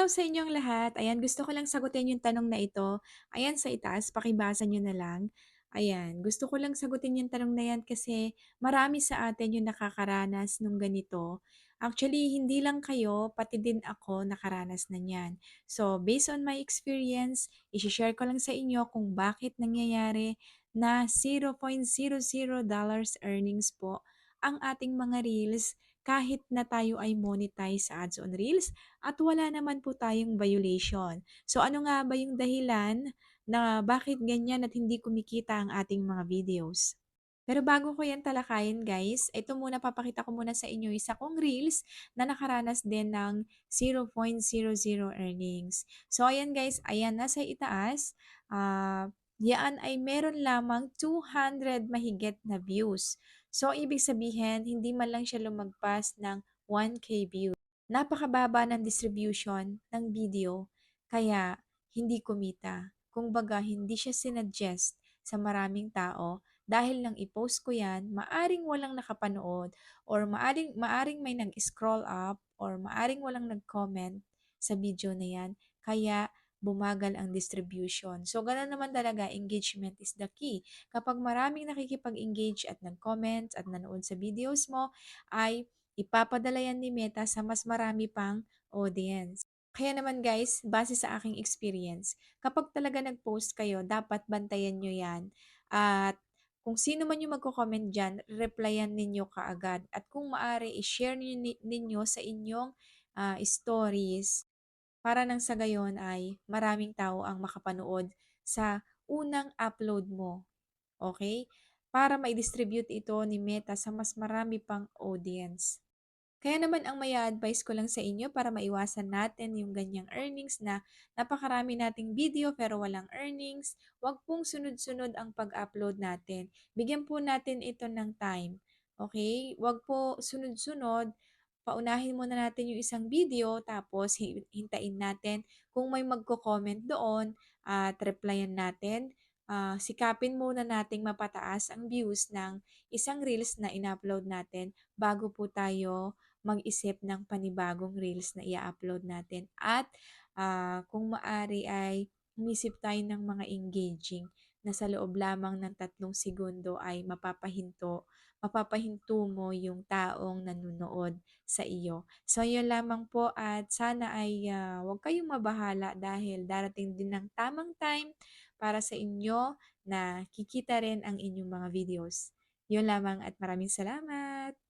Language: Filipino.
Hello sa inyong lahat. Ayan, gusto ko lang sagutin yung tanong na ito. Ayan, sa itaas, pakibasa nyo na lang. Ayan, gusto ko lang sagutin yung tanong na yan kasi marami sa atin yung nakakaranas nung ganito. Actually, hindi lang kayo, pati din ako nakaranas na yan. So, based on my experience, isi-share ko lang sa inyo kung bakit nangyayari na $0.00 earnings po ang ating mga reels kahit na tayo ay monetize sa ads on reels at wala naman po tayong violation. So ano nga ba yung dahilan na bakit ganyan at hindi kumikita ang ating mga videos? Pero bago ko yan talakayin guys, ito muna papakita ko muna sa inyo isa kong reels na nakaranas din ng 0.00 earnings. So ayan guys, ayan nasa itaas, yan ay meron lamang 200 mahigit na views. So ibig sabihin, hindi man lang siya lumagpas ng 1K views. Napakababa ng distribution ng video kaya hindi kumita. Kumbaga hindi siya sinuggest sa maraming tao dahil nang i-post ko yan, maaring walang nakapanood or maaring may nag-scroll up or maaring walang nag-comment sa video na yan kaya bumagal ang distribution. So, ganoon naman talaga, engagement is the key. Kapag maraming nakikipag-engage at nag-comment at nanood sa videos mo, ay ipapadala yan ni Meta sa mas marami pang audience. Kaya naman guys, base sa aking experience, kapag talaga nag-post kayo, dapat bantayan nyo yan. At kung sino man yung magko-comment dyan, replyan ninyo kaagad. At kung maaari, i-share ninyo sa inyong stories para nang sa gayon ay maraming tao ang makapanood sa unang upload mo. Okay? Para ma-distribute ito ni Meta sa mas marami pang audience. Kaya naman ang maya-advice ko lang sa inyo para maiwasan natin yung ganyang earnings na napakarami nating video pero walang earnings, wag pong sunod-sunod ang pag-upload natin. Bigyan po natin ito ng time. Okay? Wag po sunod-sunod. Paunahin muna natin yung isang video tapos hintayin natin kung may magko-comment doon at replyan natin. Sikapin muna nating mapataas ang views ng isang reels na in-upload natin bago po tayo mag-isip ng panibagong reels na i-upload natin. At kung maari ay umisip tayo ng mga engaging na sa loob lamang ng 3 segundo ay mapapahinto mo yung taong nanonood sa iyo. So, yun lamang po at sana ay huwag kayong mabahala dahil darating din ng tamang time para sa inyo na kikita rin ang inyong mga videos. Yun lamang at maraming salamat!